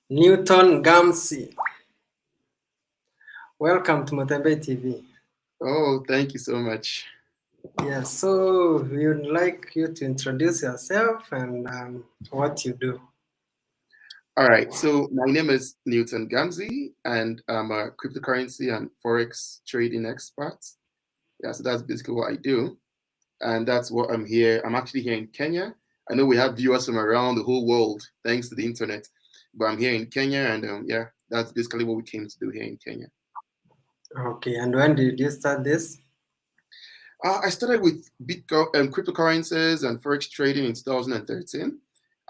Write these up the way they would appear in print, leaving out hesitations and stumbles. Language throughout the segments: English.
Newton Gamsi. Welcome to Motembe TV. Oh, thank you so much. Yes, so we'd like you to introduce yourself and what you do. All right, so my name is Newton Gamzi, and I'm a cryptocurrency and forex trading expert. Yeah, so that's basically what I do, and that's what I'm here. I'm actually here in Kenya. I know we have viewers from around the whole world thanks to the internet, but I'm here in Kenya, and yeah, that's basically what we came to do here in Kenya. Okay, and when did you start this? I started with Bitcoin, cryptocurrencies and forex trading in 2013.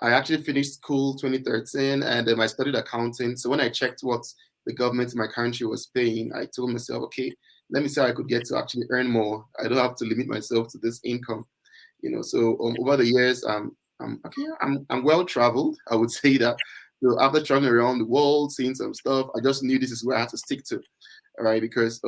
I actually finished school 2013, and I studied accounting. So when I checked what the government in my country was paying, I told myself, okay, let me see how I could get to actually earn more. I don't have to limit myself to this income, So over the years, I'm well traveled. I would say that. So after traveling around the world, seeing some stuff, I just knew this is where I had to stick to, all right? Because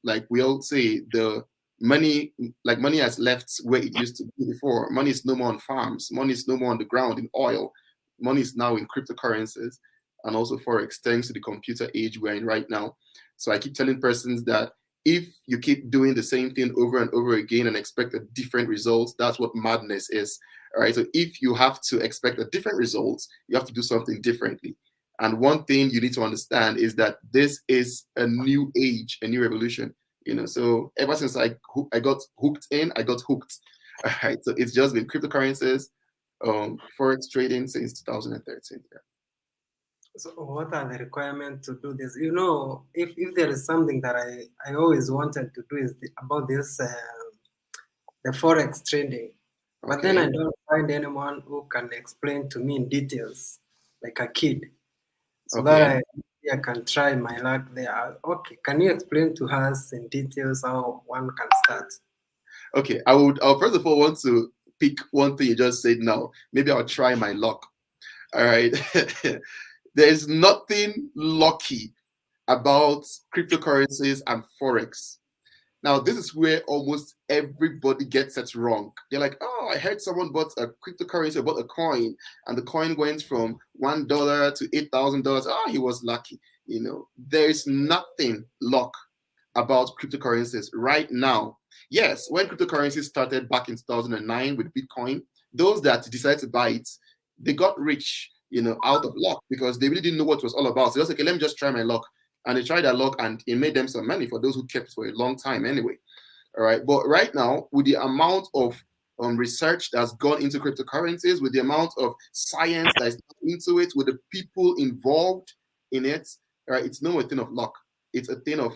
like we all say, the money, like money has left where it used to be before. Money is no more on farms. Money is no more on the ground in oil. Money is now in cryptocurrencies and also forex, thanks to the computer age we're in right now. So I keep telling persons that if you keep doing the same thing over and over again and expect a different result, that's what madness is. All right. So if you have to expect a different result, you have to do something differently. And one thing you need to understand is that this is a new age, a new revolution. So ever since I got hooked in, I got hooked. All right. So it's just been cryptocurrencies, forex trading since 2013. Yeah. So what are the requirements to do this? If there is something that I always wanted to do is about this the forex trading, but then I Okay. don't find anyone who can explain to me in details, like a kid, so that Okay. I can try my luck there. Okay, can you explain to us in details how one can start? Okay. I'll first of all want to pick one thing you just said now. Maybe I'll try my luck. All right. There's nothing lucky about cryptocurrencies and forex. Now, this is where almost everybody gets it wrong. They're like, oh, I heard someone bought a cryptocurrency, bought a coin, and the coin went from $1 to $8,000. Oh, he was lucky. There's nothing luck about cryptocurrencies right now. Yes, when cryptocurrencies started back in 2009 with Bitcoin, those that decided to buy it, they got rich, out of luck because they really didn't know what it was all about. So that's okay, let me just try my luck. And they tried their luck and it made them some money for those who kept for a long time anyway. All right. But right now, with the amount of research that's gone into cryptocurrencies, with the amount of science that's into it, with the people involved in it, right, it's no more a thing of luck. It's a thing of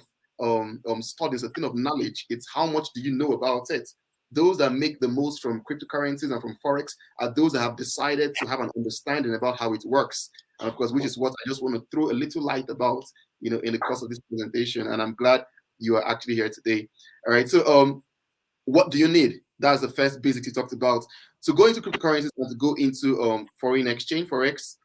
studies, a thing of knowledge. It's how much do you know about it. Those that make the most from cryptocurrencies and from forex are those that have decided to have an understanding about how it works, and of course, which is what I just want to throw a little light about, in the course of this presentation. And I'm glad you are actually here today. All right. So, what do you need? That's the first basics you talked about. To go into cryptocurrencies and to go into foreign exchange, forex,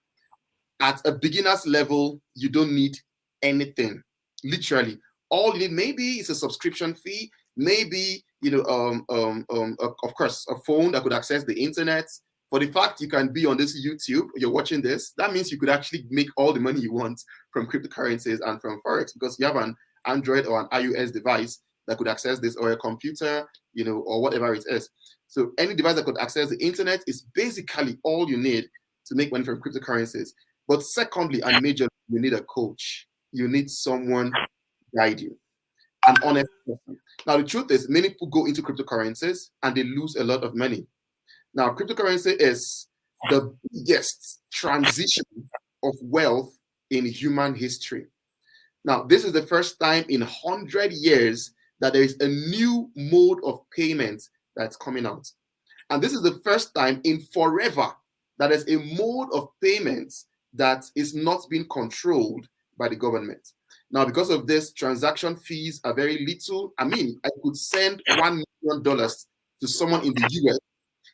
at a beginner's level, you don't need anything. Literally, all you need maybe is a subscription fee, maybe of course, a phone that could access the internet. For the fact you can be on this YouTube, you're watching this, that means you could actually make all the money you want from cryptocurrencies and from forex because you have an Android or an iOS device that could access this, or a computer, or whatever it is. So any device that could access the internet is basically all you need to make money from cryptocurrencies. But secondly, and majorly, you need a coach. You need someone to guide you, an honest person. Now, the truth is, many people go into cryptocurrencies and they lose a lot of money. Now, cryptocurrency is the biggest transition of wealth in human history. Now, this is the first time in 100 years that there is a new mode of payment that's coming out. And this is the first time in forever that there's a mode of payments that is not being controlled by the government. Now, because of this, transaction fees are very little. I mean, I could send $1 million to someone in the US.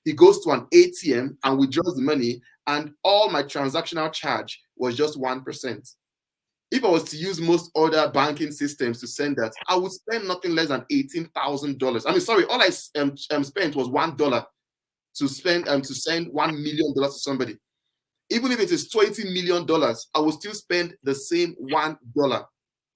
He goes to an ATM and withdraws the money, and all my transactional charge was just 1%. If I was to use most other banking systems to send that, I would spend nothing less than $18,000. I mean, sorry, all I spent was $1 to send $1 million to somebody. Even if it is $20 million, I will still spend the same $1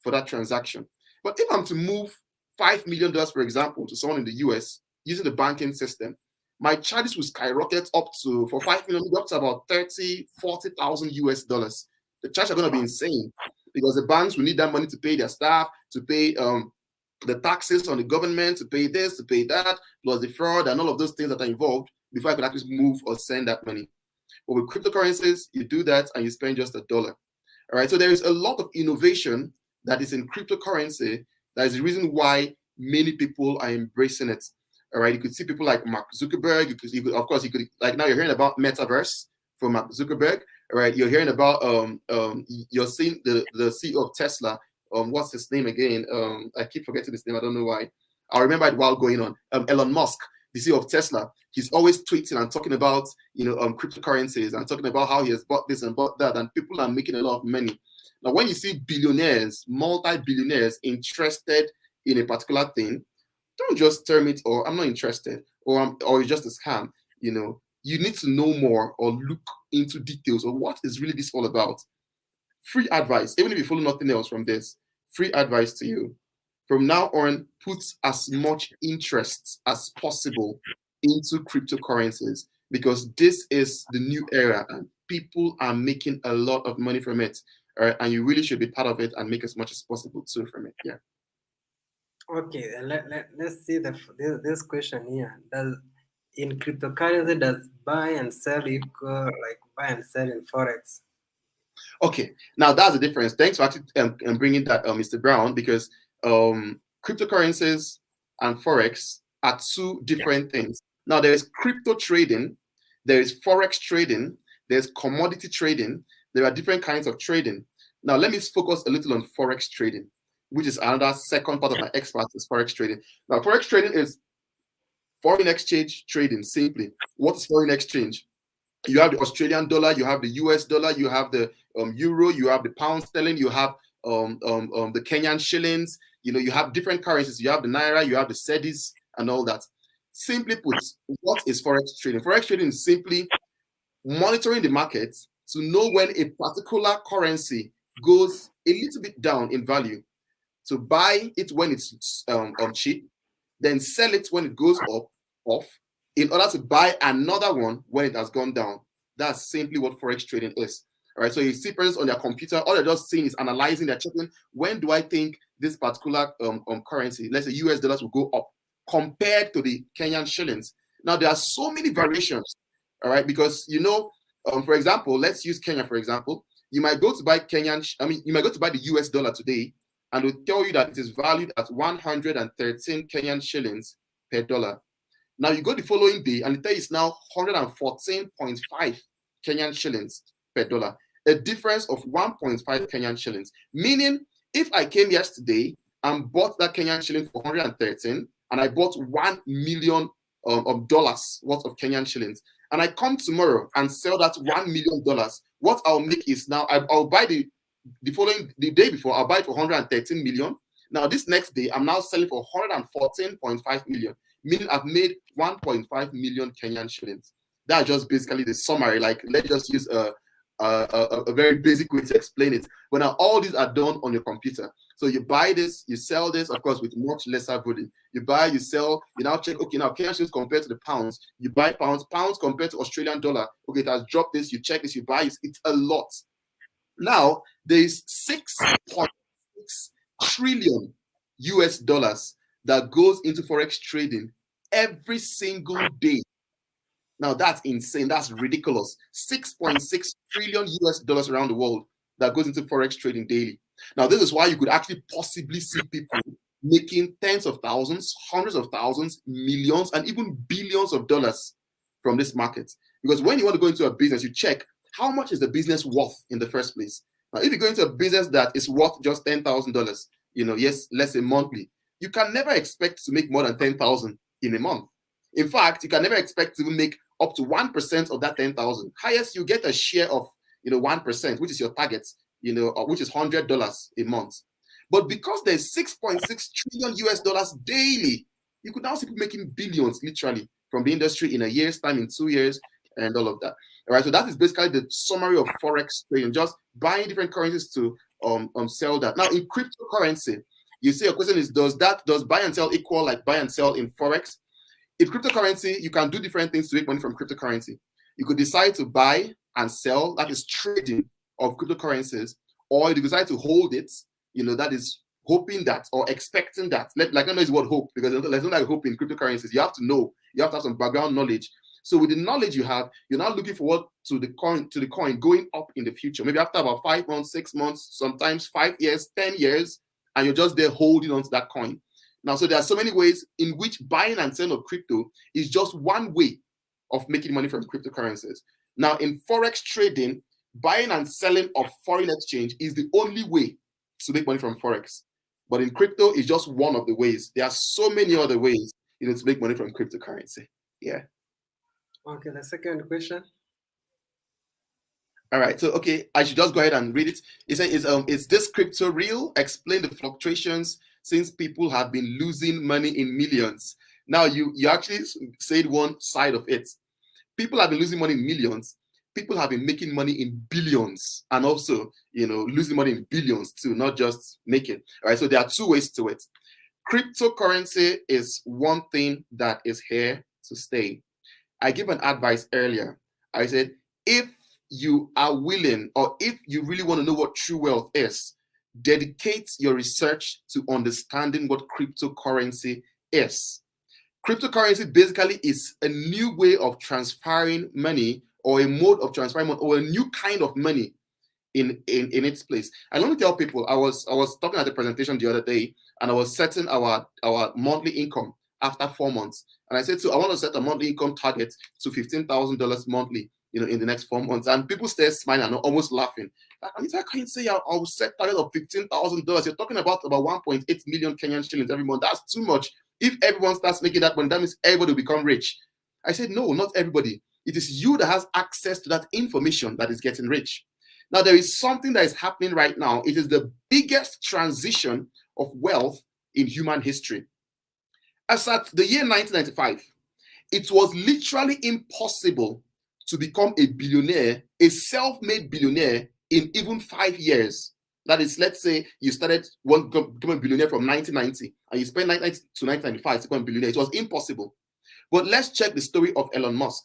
for that transaction. But if I'm to move $5 million, for example, to someone in the US using the banking system, my charges will skyrocket up to, for $5 million, up to about 30, 40,000 US dollars. The charges are going to be insane because the banks will need that money to pay their staff, to pay the taxes on the government, to pay this, to pay that, plus the fraud and all of those things that are involved before I could actually move or send that money. But with cryptocurrencies, you do that and you spend just $1. All right. So there is a lot of innovation that is in cryptocurrency. That is the reason why many people are embracing it. All right. You could see people like Mark Zuckerberg. Of course, like now you're hearing about metaverse from Mark Zuckerberg. All right. You're hearing about you're seeing the CEO of Tesla. What's his name again? I keep forgetting his name. I don't know why. I'll remember it while going on. Elon Musk, the CEO of Tesla. He's always tweeting and talking about cryptocurrencies and talking about how he has bought this and bought that, and people are making a lot of money. Now, when you see billionaires, multi-billionaires interested in a particular thing, don't just term it, or I'm not interested, or it's just a scam. You need to know more or look into details of what is really this all about. Free advice, even if you follow nothing else from this, free advice to you. From now on, put as much interest as possible into cryptocurrencies because this is the new era and people are making a lot of money from it. All right, and you really should be part of it and make as much as possible too from it. Yeah. Okay, let's see this question here. In cryptocurrency, does buy and sell equal like buy and sell in Forex? Okay, now that's the difference. Thanks for actually bringing that, Mr. Brown, because cryptocurrencies and Forex are two different things. Now, there is crypto trading, there is Forex trading, there's commodity trading. There are different kinds of trading. Now, let me focus a little on Forex trading, which is another second part of my expertise, Forex trading. Now, Forex trading is foreign exchange trading, simply. What is foreign exchange? You have the Australian dollar, you have the US dollar, you have the euro, you have the pound sterling, you have the Kenyan shillings, you have different currencies. You have the naira, you have the cedis, and all that. Simply put, what is Forex trading? Forex trading is simply monitoring the market to know when a particular currency goes a little bit down in value, to buy it when it's cheap, then sell it when it goes off, in order to buy another one when it has gone down. That's simply what Forex trading is. All right. So you see persons on their computer, all they're just seeing is analyzing, they're checking, when do I think this particular currency, let's say US dollars, will go up compared to the Kenyan shillings. Now there are so many variations. All right, because for example, let's use Kenya for example. You might go to buy you might go to buy the US dollar today, and it'll tell you that it is valued at 113 Kenyan shillings per dollar. Now you go the following day and it tells you it's now 114.5 Kenyan shillings per dollar, a difference of 1.5 Kenyan shillings. Meaning, if I came yesterday and bought that Kenyan shilling for 113, and I bought $1 million of dollars worth of Kenyan shillings, and I come tomorrow and sell that $1 million, what I'll make is now I'll buy the day before, I'll buy it for 113 million. Now this next day, I'm now selling for 114.5 million, meaning I've made 1.5 million Kenyan shillings. That's just basically the summary. Like, let's just use a very basic way to explain it. But now all these are done on your computer. So you buy this, you sell this, of course, with much lesser volume. You buy, you sell, you now check, okay, now Kenyan shillings compared to the pounds. You buy pounds compared to Australian dollar. Okay, it has dropped this, you check this, you buy it. It's a lot. Now, there is 6.6 trillion US dollars that goes into Forex trading every single day. Now, that's insane. That's ridiculous. 6.6 trillion US dollars around the world that goes into Forex trading daily. Now, this is why you could actually possibly see people making tens of thousands, hundreds of thousands, millions, and even billions of dollars from this market. Because when you want to go into a business, you check how much is the business worth in the first place. Now, if you go into a business that is worth just $10,000, yes, let's say monthly, you can never expect to make more than 10,000 in a month. In fact, you can never expect to make up to 1% of that 10,000. Highest, you get a share of 1%, which is your target, which is $100 a month. But because there's 6.6 trillion US dollars daily, you could now see people making billions literally from the industry in a year's time, in 2 years, and all of that. All right, so that is basically the summary of forex trading, just buying different currencies to sell that. Now in cryptocurrency, you say your question is, does buy and sell equal like buy and sell in forex? In cryptocurrency, you can do different things to make money from cryptocurrency. You could decide to buy and sell, that is trading of cryptocurrencies, or you decide to hold it, that is hoping that or expecting that. Like, I don't know is what hope, because there's no like hope in cryptocurrencies. You have to know, you have to have some background knowledge. So with the knowledge you have, you're now looking forward to the coin going up in the future. Maybe after about 5 months, 6 months, sometimes 5 years, 10 years, and you're just there holding on to that coin. Now, so there are so many ways in which buying and selling of crypto is just one way of making money from cryptocurrencies. Now, in forex trading, buying and selling of foreign exchange is the only way to make money from forex. But in crypto, it's just one of the ways. There are so many other ways, to make money from cryptocurrency. Yeah. Okay, the second question. All right. So, okay, I should just go ahead and read it. It says, is this crypto real? Explain the fluctuations since people have been losing money in millions. Now, you actually said one side of it. People have been losing money in millions. People have been making money in billions, and also, losing money in billions too, not just making. All right. So there are two ways to it. Cryptocurrency is one thing that is here to stay. I gave an advice earlier. I said, if you are willing, or if you really want to know what true wealth is, dedicate your research to understanding what cryptocurrency is. Cryptocurrency basically is a new way of transferring money, or a mode of transferring money, or a new kind of money in its place. And let me tell people, I was talking at the presentation the other day, and I was setting our monthly income after 4 months. And I said, so I want to set a monthly income target to $15,000 monthly, in the next 4 months. And people start smiling and almost laughing. I can't say I'll set target of $15,000. You're talking about 1.8 million Kenyan shillings every month. That's too much. If everyone starts making that money, that means everybody will become rich. I said, no, not everybody. It is you that has access to that information that is getting rich. Now, there is something that is happening right now. It is the biggest transition of wealth in human history. As at the year 1995, it was literally impossible to become a billionaire, a self-made billionaire, in even 5 years. That is, let's say you started becoming a billionaire from 1990, and you spent 1990 to 1995 to become a billionaire. It was impossible. But let's check the story of Elon Musk.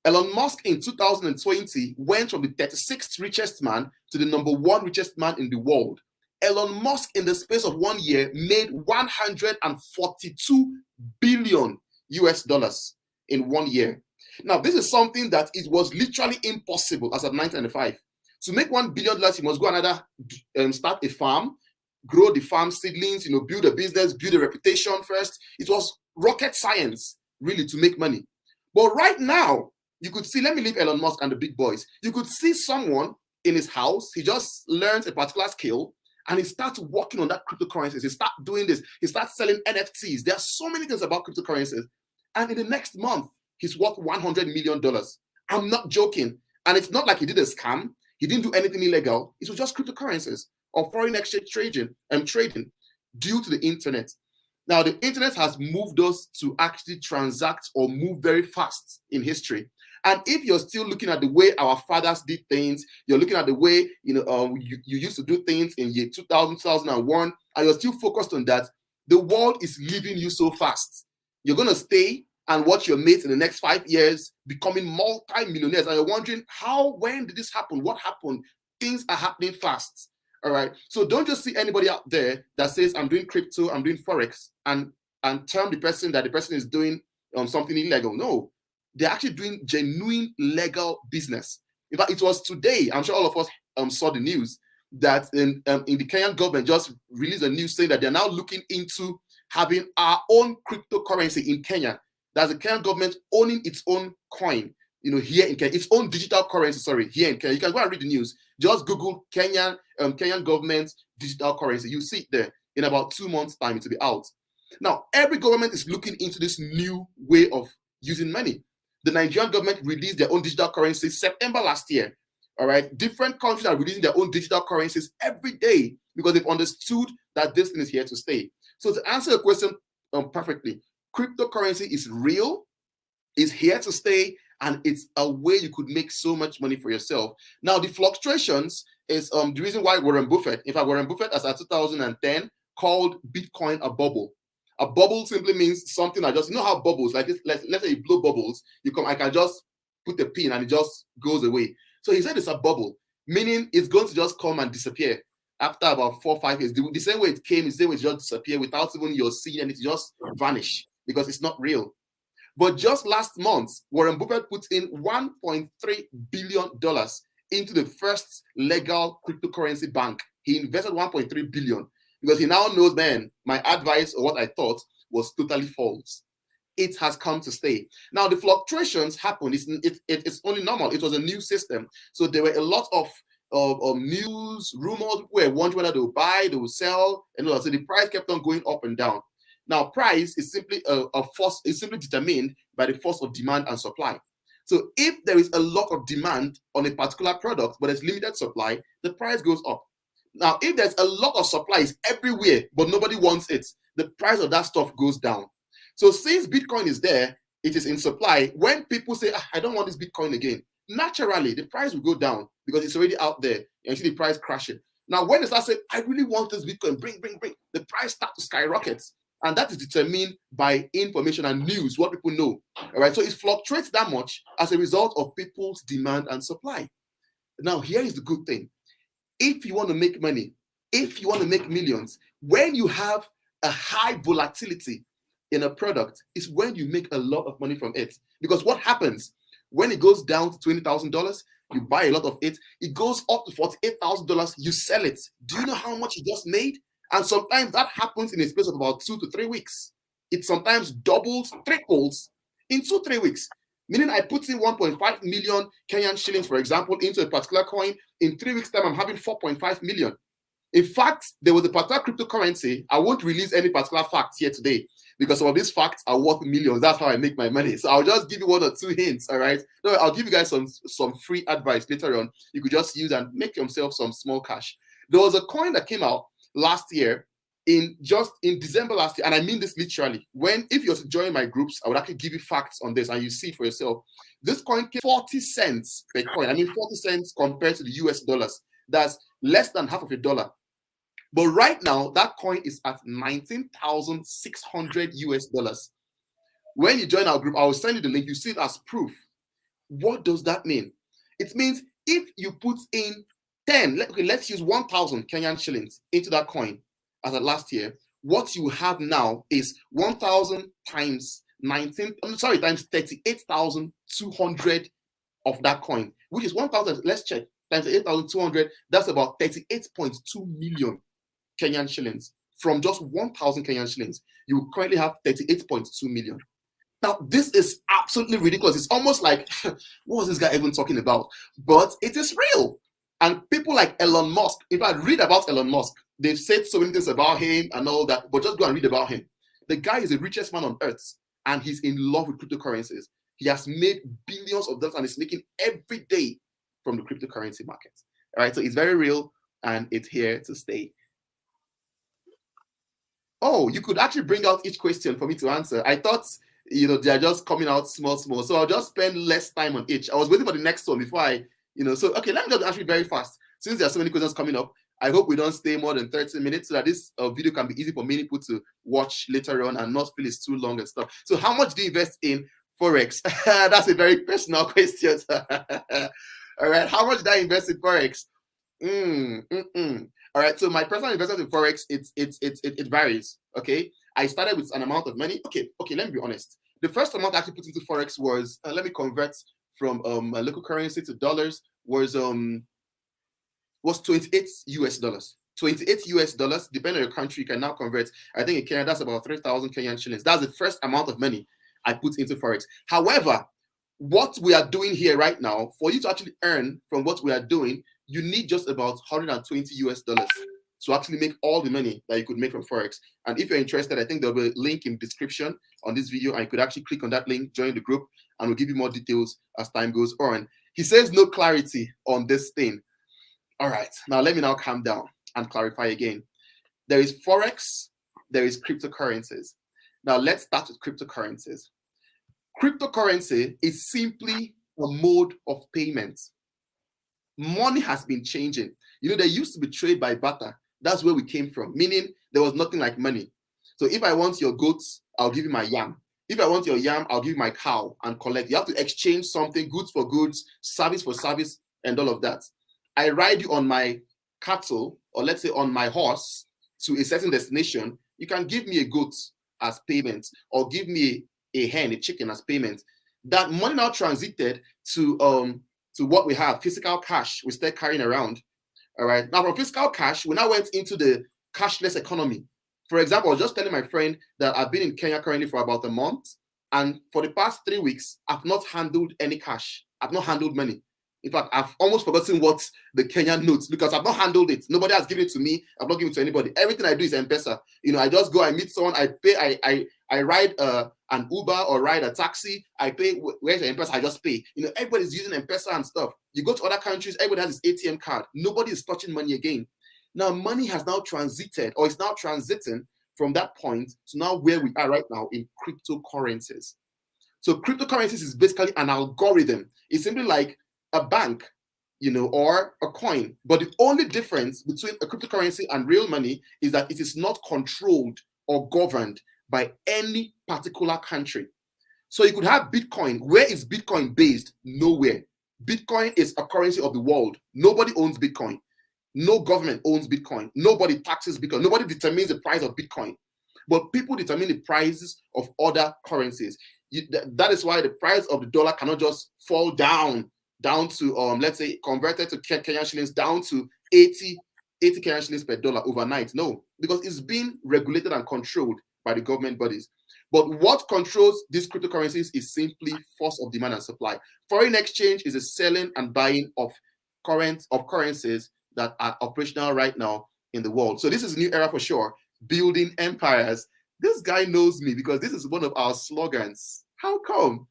Elon Musk in 2020 went from the 36th richest man to the number 1 richest man in the world. Elon Musk, in the space of 1 year, made 142 billion US dollars in 1 year. Now, this is something that it was literally impossible as of 1995. To make $1 billion, you must go another start a farm, grow the farm seedlings, build a business, build a reputation first. It was rocket science, really, to make money. But right now, you could see, let me leave Elon Musk and the big boys. You could see someone in his house, he just learned a particular skill, and he starts working on that cryptocurrencies. He starts doing this. He starts selling NFTs. There are so many things about cryptocurrencies. And in the next month, he's worth $100 million. I'm not joking. And it's not like he did a scam. He didn't do anything illegal. It was just cryptocurrencies or foreign exchange trading due to the internet. Now, the internet has moved us to actually transact or move very fast in history. And if you're still looking at the way our fathers did things, you're looking at the way you used to do things in year 2000, 2001, and you're still focused on that, the world is leaving you so fast. You're going to stay and watch your mates in the next 5 years becoming multi-millionaires. And you're wondering, when did this happen? What happened? Things are happening fast. All right. So don't just see anybody out there that says, I'm doing crypto, I'm doing Forex, and term the person that the person is doing something illegal. No, they're actually doing genuine legal business. In fact, it was today, I'm sure all of us saw the news, that in the Kenyan government just released a news saying that they're now looking into having our own cryptocurrency in Kenya. That's the Kenyan government owning its own coin, here in Kenya, its own digital currency, here in Kenya. You can go and read the news. Just Google Kenyan government digital currency. You see it there. In about 2 months' time, it will be out. Now, every government is looking into this new way of using money. The Nigerian government released their own digital currency September last year. All right. Different countries are releasing their own digital currencies every day because they've understood that this thing is here to stay. So to answer the question perfectly, cryptocurrency is real, is here to stay, and it's a way you could make so much money for yourself. Now, the fluctuations is the reason why Warren Buffett, in fact, Warren Buffett, as at 2010, called Bitcoin a bubble. A bubble simply means something that just, you know how bubbles, like let's say you blow bubbles, I can just put a pin and it just goes away. So he said it's a bubble, meaning it's going to just come and disappear after about 4 or 5 years. The same way it came, the same way it just disappear without even your seeing and it just vanish because it's not real. But just last month, Warren Buffett put in $1.3 billion into the first legal cryptocurrency bank. He invested 1.3 billion because he now knows, man, my advice or what I thought was totally false. It has come to stay. Now, the fluctuations happened. It's only normal. It was a new system. So there were a lot of news, rumors, were wondering whether they will buy, they will sell, and all that. So the price kept on going up and down. Now, price is simply a force, is simply determined by the force of demand and supply. So if there is a lot of demand on a particular product, but there's limited supply, the price goes up. Now, if there's a lot of supplies everywhere, but nobody wants it, the price of that stuff goes down. So since Bitcoin is there, it is in supply. When people say, I don't want this Bitcoin again, naturally, the price will go down because it's already out there. And you see the price crashing. Now, when they start saying, I really want this Bitcoin, bring, the price starts to skyrocket. And that is determined by information and news, what people know. All right. So it fluctuates that much as a result of people's demand and supply. Now, here is the good thing. If you want to make money, if you want to make millions, when you have a high volatility in a product, is when you make a lot of money from it. Because what happens when it goes down to $20,000, you buy a lot of it, it goes up to $48,000, you sell it. Do you know how much you just made? And sometimes that happens in a space of about 2 to 3 weeks. It sometimes doubles, triples in 2 3 weeks. Meaning I put in 1.5 million Kenyan shillings, for example, into a particular coin. In 3 weeks' time, I'm having 4.5 million. In fact, there was a particular cryptocurrency. I won't release any particular facts here today because some of these facts are worth millions. That's how I make my money. So I'll just give you 1 or 2 hints, all right? No, I'll give you guys some free advice later on. You could just use and make yourself some small cash. There was a coin that came out last year, in December last year, and I mean this literally. If you're to join my groups, I would actually give you facts on this and you see for yourself. This coin came 40 cents per coin. I mean 40 cents compared to the US dollars. That's less than half of a dollar. But right now, that coin is at 19,600 US dollars. When you join our group, I will send you the link. You see it as proof. What does that mean? It means if you put in 10, let's use 1,000 Kenyan shillings into that coin as of last year, what you have now is 1,000 times times 38,200 of that coin, which is 1,000, let's check, times 8,200, that's about 38.2 million Kenyan shillings. From just 1,000 Kenyan shillings, you currently have 38.2 million. Now, this is absolutely ridiculous. It's almost like, what was this guy even talking about? But it is real. And people like Elon Musk, if I read about Elon Musk, they've said so many things about him and all that, but just go and read about him. The guy is the richest man on earth, and he's in love with cryptocurrencies. He has made billions of dollars and is making every day from the cryptocurrency market. All right, so it's very real and it's here to stay. Oh, you could actually bring out each question for me to answer. I thought, they're just coming out small. So I'll just spend less time on each. I was waiting for the next one before so, okay, let me just answer it very fast. Since there are so many questions coming up, I hope we don't stay more than 30 minutes so that this video can be easy for many people to watch later on and not feel it's too long and stuff. So how much do you invest in Forex? That's a very personal question. All right, how much did I invest in Forex? All right, so my personal investment in Forex, it varies, okay? I started with an amount of money. Okay, let me be honest. The first amount I actually put into Forex was, let me convert from a local currency to dollars, was 28 US dollars. 28 US dollars, depending on your country, you can now convert. I think in Kenya, that's about 3,000 Kenyan shillings. That's the first amount of money I put into Forex. However, what we are doing here right now, for you to actually earn from what we are doing, you need just about 120 US dollars to actually make all the money that you could make from Forex. And if you're interested, I think there'll be a link in the description on this video, and you could actually click on that link, join the group, and we'll give you more details as time goes on. He says no clarity on this thing. All right, now let me now calm down and clarify again. There is Forex, there is cryptocurrencies. Now let's start with cryptocurrencies. Cryptocurrency is simply a mode of payment. Money has been changing. There used to be trade by barter. That's where we came from, meaning there was nothing like money. So if I want your goats, I'll give you my yam. If I want your yam, I'll give you my cow and collect. You have to exchange something, goods for goods, service for service, and all of that. I ride you on my cattle, or let's say on my horse, to a certain destination. You can give me a goat as payment, or give me a hen, a chicken as payment. That money now transited to what we have, physical cash we start carrying around. All right. Now, from physical cash, we now went into the cashless economy. For example, I was just telling my friend that I've been in Kenya currently for about a month. And for the past 3 weeks, I've not handled any cash. I've not handled money. In fact, I've almost forgotten what the Kenyan notes, because I've not handled it. Nobody has given it to me. I've not given it to anybody. Everything I do is M-Pesa. I just go, I meet someone, I pay, I ride an Uber or ride a taxi. I pay. Where's the M-Pesa? I just pay. Everybody's using M-Pesa and stuff. You go to other countries, everybody has his ATM card. Nobody is touching money again. Now, money has now transited, or is now transiting from that point to now where we are right now in cryptocurrencies. So cryptocurrencies is basically an algorithm. It's simply like a bank, or a coin. But the only difference between a cryptocurrency and real money is that it is not controlled or governed by any particular country. So you could have Bitcoin. Where is Bitcoin based? Nowhere. Bitcoin is a currency of the world. Nobody owns Bitcoin. No government owns Bitcoin. Nobody taxes Bitcoin. Nobody determines the price of Bitcoin. But people determine the prices of other currencies. That is why the price of the dollar cannot just fall down to, let's say, converted to Kenyan shillings, down to 80 Kenyan shillings per dollar overnight. No, because it's being regulated and controlled by the government bodies. But what controls these cryptocurrencies is simply force of demand and supply. Foreign exchange is a selling and buying of currencies that are operational right now in the world. So this is a new era for sure. Building empires. This guy knows me because this is one of our slogans. How come?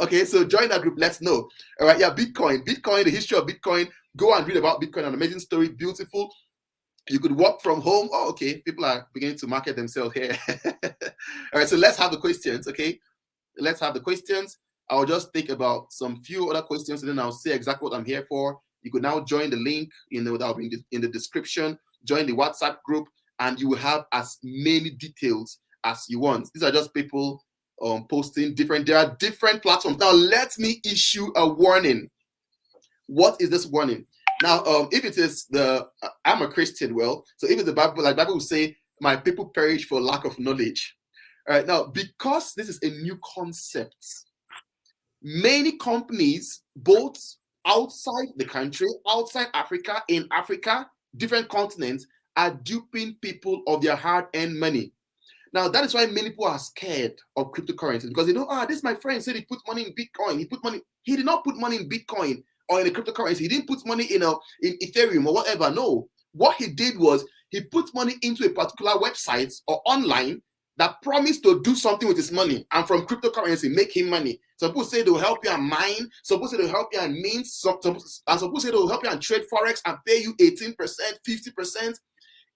Okay, so join that group. Let's know. All right, yeah, Bitcoin, the history of Bitcoin. Go and read about Bitcoin, an amazing story, beautiful. You could work from home. Oh, okay, people are beginning to market themselves here. All right, so let's have the questions, okay? Let's have the questions. I'll just think about some few other questions, and then I'll say exactly what I'm here for. You could now join the link, that'll be in the description. Join the WhatsApp group, and you will have as many details as you want. These are just people posting different. There are different platforms. Now, let me issue a warning. What is this warning? Now, if it is I'm a Christian, well, so if it's the Bible, like Bible will say, my people perish for lack of knowledge. All right, now, because this is a new concept, many companies, both outside the country, outside Africa, in Africa, different continents, are duping people of their hard-earned money. Now, that is why many people are scared of cryptocurrencies, because they know, this my friend said he put money in Bitcoin. He did not put money in Bitcoin or in a cryptocurrency. He didn't put money in Ethereum or whatever. No. What he did was he put money into a particular website or online that promised to do something with his money, and from cryptocurrency make him money. Some people say they'll help you and mine. Some people say they'll help you and mint. And some people say they'll help you and trade Forex and pay you 18%, 50%.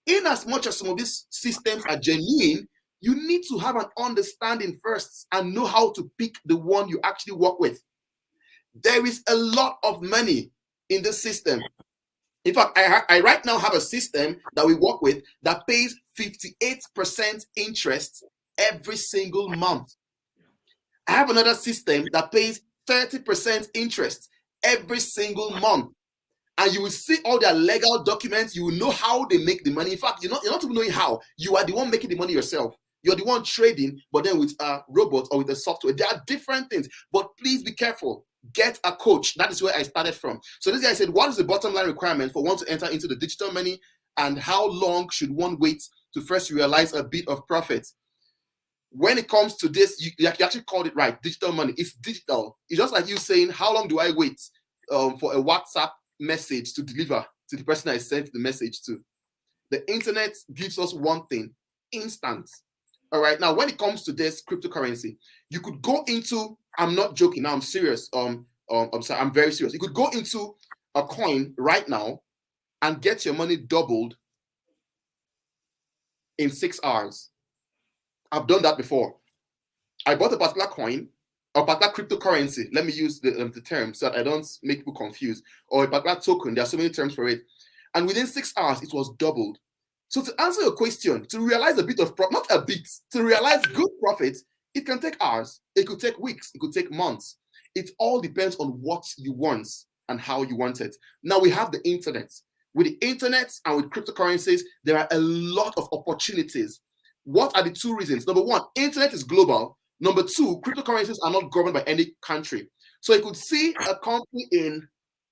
In as much as some of these systems are genuine, you need to have an understanding first and know how to pick the one you actually work with. There is a lot of money in this system. In fact, I right now have a system that we work with that pays 58% interest every single month. I have another system that pays 30% interest every single month. And you will see all their legal documents. You will know how they make the money. In fact, you're not even knowing how. You are the one making the money yourself. You're the one trading, but then with a robot or with a software. There are different things, but please be careful. Get a coach. That is where I started from. So this guy said, what is the bottom line requirement for one to enter into the digital money, and how long should one wait to first realize a bit of profit? When it comes to this, you actually called it right. Digital money. It's digital. It's just like you saying, how long do I wait for a WhatsApp message to deliver to the person I sent the message to? The internet gives us one thing: instant. All right. Now, when it comes to this cryptocurrency, you could go into, I'm not joking. Now, I'm serious. I'm sorry, I'm very serious. You could go into a coin right now and get your money doubled in 6 hours. I've done that before. I bought a particular coin a particular cryptocurrency, let me use the term so that I don't make people confused, or a particular token, there are so many terms for it. And within 6 hours, it was doubled. So to answer your question, to realize a bit of profit, not a bit, to realize good profit, it can take hours, it could take weeks, it could take months. It all depends on what you want and how you want it. Now we have the internet. With the internet and with cryptocurrencies, there are a lot of opportunities. What are the two reasons? Number one, internet is global. Number two, cryptocurrencies are not governed by any country. So you could see a company in,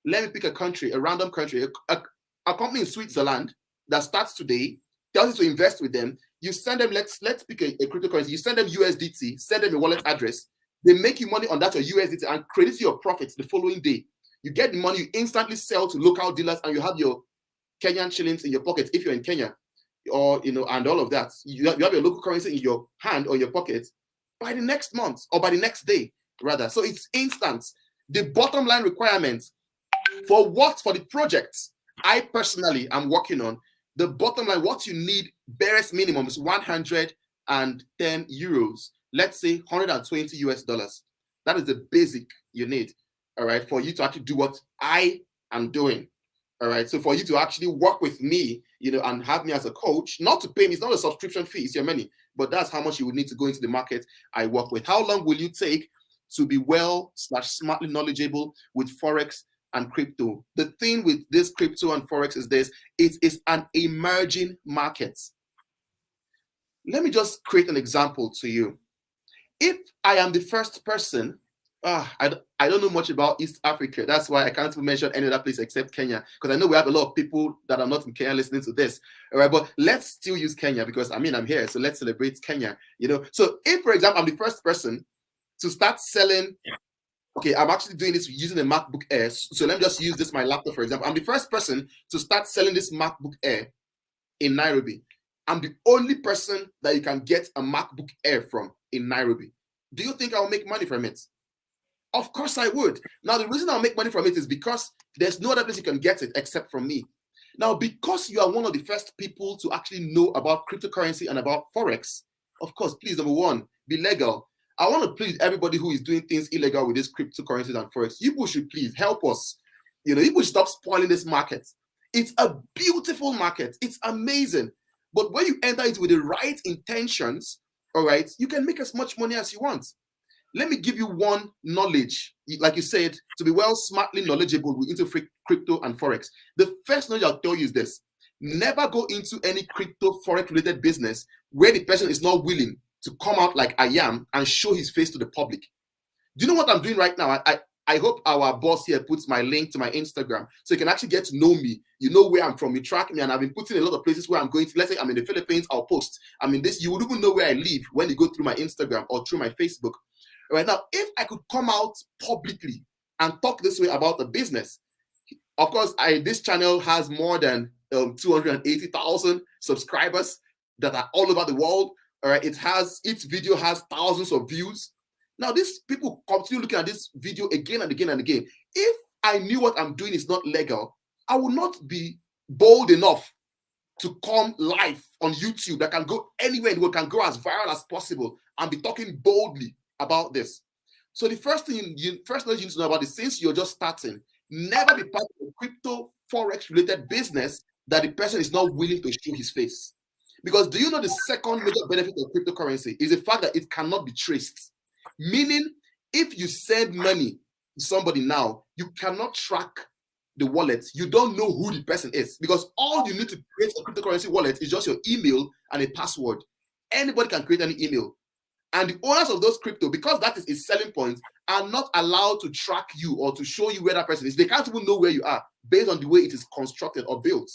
let me pick a country, a random country, a company in Switzerland that starts today, tells you to invest with them. You send them, let's pick a cryptocurrency, you send them USDT, send them a wallet address. They make you money on that your USDT and credit your profits the following day. You get the money, you instantly sell to local dealers, and you have your Kenyan shillings in your pocket if you're in Kenya, or and all of that. You have your local currency in your hand or your pocket by the next month or by the next day, rather. So it's instant. The bottom line requirement for the projects I personally am working on, the bottom line, what you need, barest minimum is 110 euros. Let's say 120 US dollars. That is the basic you need, all right, for you to actually do what I am doing. All right. So for you to actually work with me, and have me as a coach, not to pay me, it's not a subscription fee, it's your money, but that's how much you would need to go into the market I work with. How long will you take to be well/smartly knowledgeable with Forex and crypto? The thing with this crypto and Forex is this: it is an emerging market. Let me just create an example to you. If I am the first person, I don't know much about East Africa. That's why I can't mention any other place except Kenya, because I know we have a lot of people that are not in Kenya listening to this. All right, but let's still use Kenya because I'm here, so let's celebrate Kenya. So if, for example, I'm the first person to start selling. Okay, I'm actually doing this using a MacBook Air. So let me just use this, my laptop, for example. I'm the first person to start selling this MacBook Air in Nairobi. I'm the only person that you can get a MacBook Air from in Nairobi. Do you think I'll make money from it? Of course I would. Now, the reason I'll make money from it is because there's no other place you can get it except from me. Now, because you are one of the first people to actually know about cryptocurrency and about Forex, of course, please, number one, be legal. I want to please everybody who is doing things illegal with these cryptocurrencies and Forex. You should please help us. You should stop spoiling this market. It's a beautiful market. It's amazing. But when you enter it with the right intentions, all right, you can make as much money as you want. Let me give you one knowledge, like you said, to be smartly knowledgeable into crypto and Forex. The first knowledge I'll tell you is this: never go into any crypto Forex related business where the person is not willing to come out like I am and show his face to the public. Do you know what I'm doing right now? I hope our boss here puts my link to my Instagram so you can actually get to know me. You know where I'm from, you track me, and I've been putting a lot of places where I'm going to. Let's say I'm in the Philippines, I'll post. I'm in this, you would even know where I live when you go through my Instagram or through my Facebook. Right now, if I could come out publicly and talk this way about the business, of course, this channel has more than 280,000 subscribers that are all over the world. All right, each video has thousands of views. Now, these people continue looking at this video again and again and again. If I knew what I'm doing is not legal, I would not be bold enough to come live on YouTube that can go anywhere in the world, can go as viral as possible, and be talking boldly about this. So the first thing you need to know about is, since you're just starting, never be part of a crypto Forex related business that the person is not willing to show his face. Because do you know the second major benefit of cryptocurrency is the fact that it cannot be traced? Meaning, if you send money to somebody now, you cannot track the wallet. You don't know who the person is, because all you need to create a cryptocurrency wallet is just your email and a password. Anybody can create any email. And the owners of those crypto, because that is a selling point, are not allowed to track you or to show you where that person is. They can't even know where you are based on the way it is constructed or built.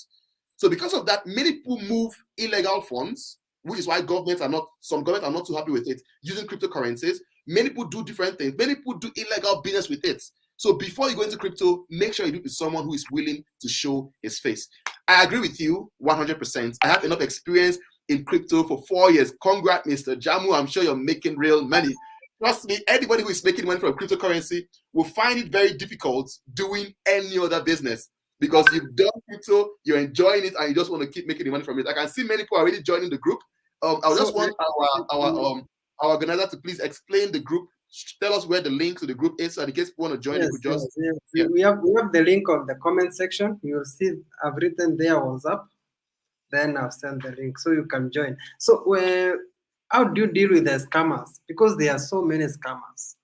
So because of that, many people move illegal funds, which is why some governments are not too happy with it, using cryptocurrencies. Many people do different things. Many people do illegal business with it. So before you go into crypto, make sure you do it with someone who is willing to show his face. I agree with you 100%. I have enough experience in crypto for 4 years. Congrats, Mr. Jamu. I'm sure you're making real money. Trust me, anybody who is making money from cryptocurrency will find it very difficult doing any other business, because you've done crypto, you're enjoying it, and you just want to keep making the money from it. I can see many people are already joining the group. I just want our organizer to please explain the group tell us where the link to the group is, so in case people want to join, they Yes, could yes, just, yes. yeah. We have the link on the comment section. You'll see I've written there WhatsApp. Then I've sent the link so you can join. So how do you deal with the scammers? Because there are so many scammers.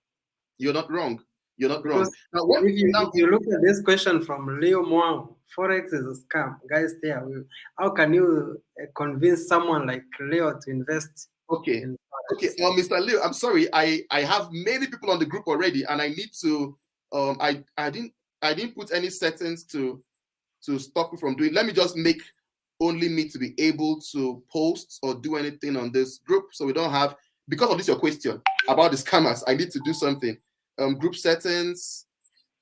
You're not wrong. You're not Because wrong. Now, what? if Now, you look at this question from Leo Mwang, Forex is a scam. Guys, there. How can you convince someone like Leo to invest okay, in okay. Forex? Mr. Leo, I'm sorry. I have many people on the group already, and I need to. I didn't put any settings to stop you from doing. Let me just make only me to be able to post or do anything on this group, so we don't have, because of this your question about the scammers. I need to do something. Group settings.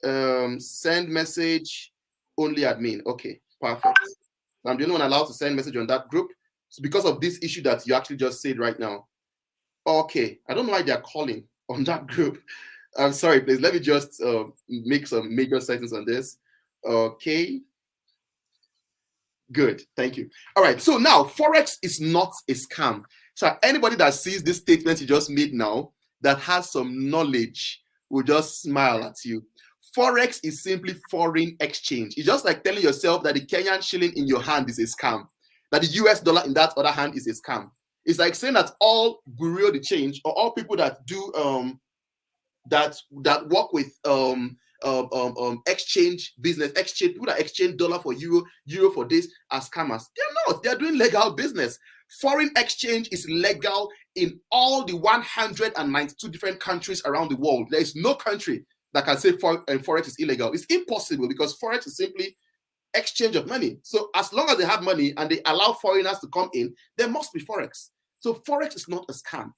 Send message. Only admin. Okay, perfect. I'm the only one allowed to send message on that group. So because of this issue that you actually just said right now. Okay, I don't know why they're calling on that group. I'm sorry, please. Let me just make some major settings on this. Okay, good. Thank you. All right. So now, Forex is not a scam. So anybody that sees this statement you just made now that has some knowledge will just smile at you. Forex is simply foreign exchange. It's just like telling yourself that the Kenyan shilling in your hand is a scam, that the US dollar in that other hand is a scam. It's like saying that all bureau de change or all people that do that work with exchange business, exchange people that exchange dollar for euro, euro for this as scammers. They're not. They're doing legal business. Foreign exchange is legal in all the 192 different countries around the world. There is no country that can say Forex is illegal. It's impossible because Forex is simply exchange of money. So as long as they have money and they allow foreigners to come in, there must be Forex. So Forex is not a scam.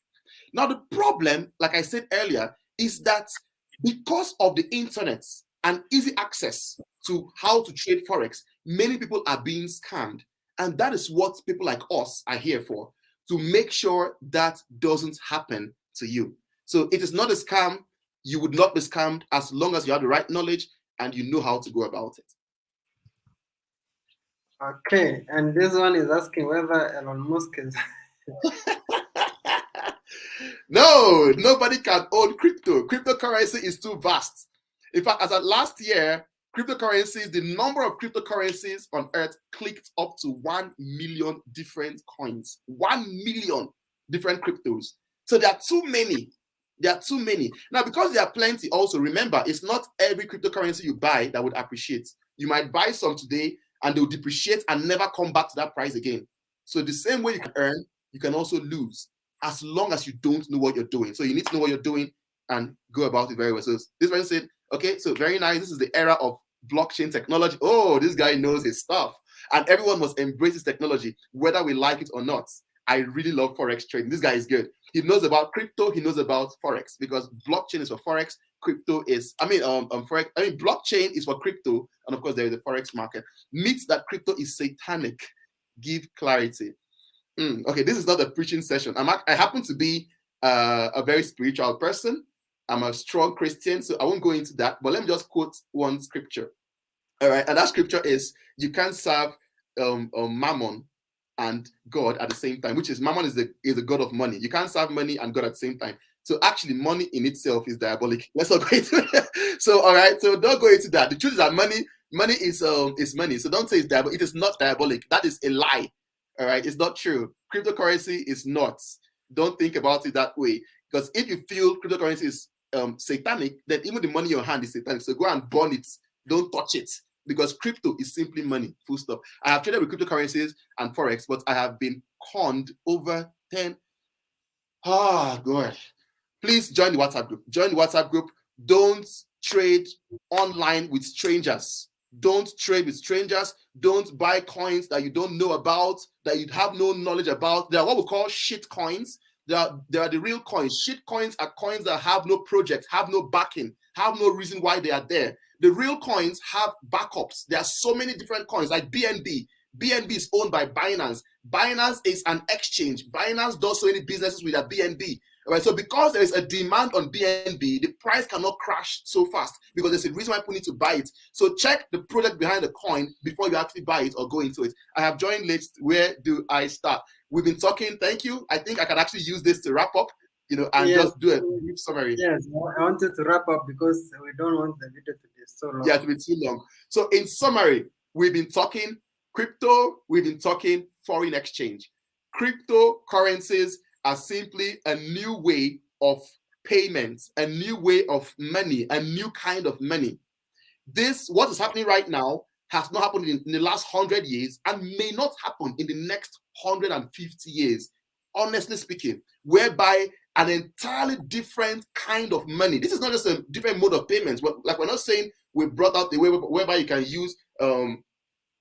Now, the problem, like I said earlier, is that because of the internet and easy access to how to trade Forex, many people are being scammed. And that is what people like us are here for, to make sure that doesn't happen to you. So it is not a scam. You would not be scammed as long as you have the right knowledge and you know how to go about it. Okay, and this one is asking whether Elon Musk is. No, nobody can own crypto. Cryptocurrency is too vast. In fact, as of last year, cryptocurrencies, the number of cryptocurrencies on earth clicked up to 1 million different coins. 1 million different cryptos. So there are too many. There are too many. Now, because there are plenty, also remember, it's not every cryptocurrency you buy that would appreciate. You might buy some today and they'll depreciate and never come back to that price again. So the same way you can earn, you can also lose, as long as you don't know what you're doing. So you need to know what you're doing and go about it very well. So this person said, okay, so very nice. This is the era of blockchain technology. Oh, this guy knows his stuff. And everyone must embrace this technology, whether we like it or not. I really love Forex trading. This guy is good. He knows about crypto. He knows about Forex, because blockchain is for Forex. Crypto is, Forex. Blockchain is for crypto. And of course, there is a Forex market. Myths that crypto is satanic. Give clarity. Okay, this is not a preaching session. I happen to be a very spiritual person. I'm a strong Christian, so I won't go into that. But let me just quote one scripture. All right, and that scripture is, you can't serve Mammon and God at the same time, which is Mammon is the god of money. You can't serve money and God at the same time. So actually, money in itself is diabolic. Let's not go into it. So all right, so don't go into that. The truth is that money is money. So don't say it's diabolic. It is not diabolic. That is a lie. All right, it's not true. Cryptocurrency is not. Don't think about it that way. Because if you feel cryptocurrency is satanic, then even the money in your hand is satanic. So go and burn it. Don't touch it. Because crypto is simply money. Full stop. I have traded with cryptocurrencies and Forex, but I have been conned over 10. Ah, God. Please join the WhatsApp group. Join the WhatsApp group. Don't trade online with strangers. Don't trade with strangers. Don't buy coins that you don't know about, that you have no knowledge about. They are what we call shit coins. They are the real coins. Shit coins are coins that have no project, have no backing, have no reason why they are there. The real coins have backups. There are so many different coins, like BNB. BNB is owned by Binance. Binance is an exchange. Binance does so many businesses with a BNB. All right, so because there is a demand on BNB, the price cannot crash so fast, because there's a reason why people need to buy it. So check the project behind the coin before you actually buy it or go into it. I have joined list. Where do I start? We've been talking. Thank you. I think I can actually use this to wrap up. and Yes. just do a brief summary. Yes. I wanted to wrap up because we don't want the video to be so long. Yeah, to be too long. So in summary, we've been talking crypto, we've been talking foreign exchange. Cryptocurrencies are simply a new way of payments, a new way of money, a new kind of money. What is happening right now has not happened in the last 100 years and may not happen in the next 150 years, honestly speaking, whereby an entirely different kind of money. This is not just a different mode of payments. Like, we're not saying we brought out the way whereby you can use,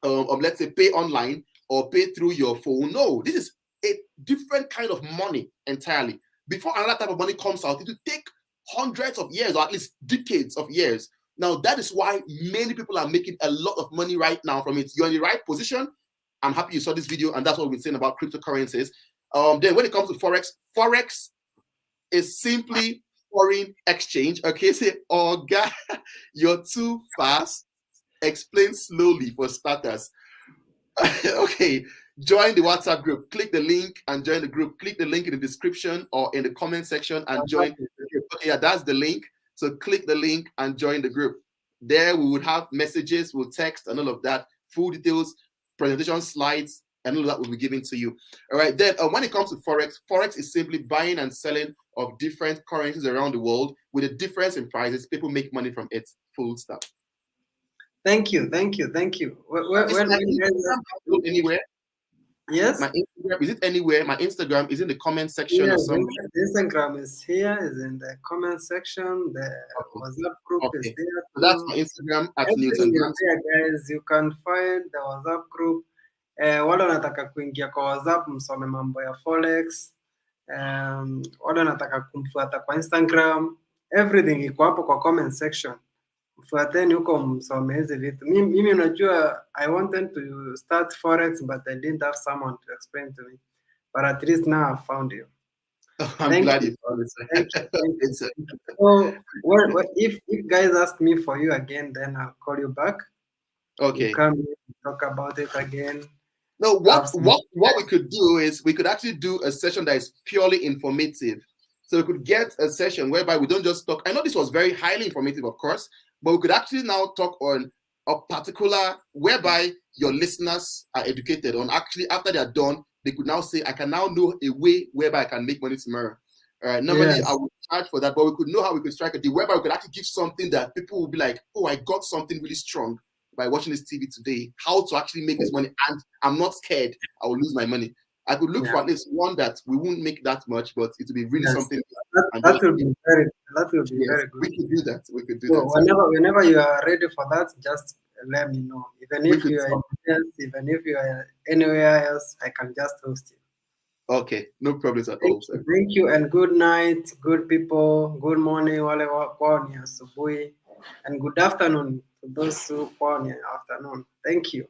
let's say, pay online or pay through your phone. No, this is a different kind of money entirely. Before another type of money comes out, it will take hundreds of years or at least decades of years. Now, that is why many people are making a lot of money right now from it. You're in the right position. I'm happy you saw this video, and that's what we're saying about cryptocurrencies. Then when it comes to Forex is simply foreign exchange. Okay, say, oh God, you're too fast. Explain slowly for starters. Okay, join the WhatsApp group. Click the link and join the group. Click the link in the description or in the comment section and join the group. Okay, yeah, that's the link. So click the link and join the group. There we would have messages, we'll text and all of that, full details, presentation slides, and all of that will be given to you. All right, then when it comes to Forex is simply buying and selling of different currencies around the world with a difference in prices. People make money from it. Full stop. Thank you. When Anywhere? Yes. My Instagram, is it anywhere? My Instagram is in the comment section or something. The Instagram is here, is in the comment section. The WhatsApp group is there. So that's my Instagram at Newton. There, guys. You can find the WhatsApp group. Wale wanataka kuingia kwa WhatsApp msome mambo ya Forex. Wale wanataka kumfuata kwa Instagram. Everything iko hapo kwa comment section. Mfuateni huko msome hizi vitu. Mimi unajua, I wanted to start Forex but I didn't have someone to explain to me. But at least now I found you. I'm glad you found it. Thank you. So, if guys ask me for you again, then I'll call you back. Okay. You come talk about it again. No, what we could do is we could actually do a session that is purely informative. So we could get a session whereby we don't just talk. I know this was very highly informative, of course, but we could actually now talk on a particular whereby your listeners are educated on. Actually, after they're done, they could now say, I can now know a way whereby I can make money tomorrow. Normally, I would charge for that, but we could know how we could strike a deal whereby we could actually give something that people will be like, oh, I got something really strong by watching this TV today. How to actually make this money, and I'm not scared I will lose my money. I could look for at least one that we won't make that much, but it will be really something. That will be very good. We could do that. We could do so that. Whenever you are ready for that, just let me know. Even if you are in US, even if you are anywhere else, I can just host you. Okay, no problems at all. Sir. Thank you and good night, good people. Good morning, wale kwao ni asubuhi, and good afternoon to those who kwao ni afternoon. Thank you.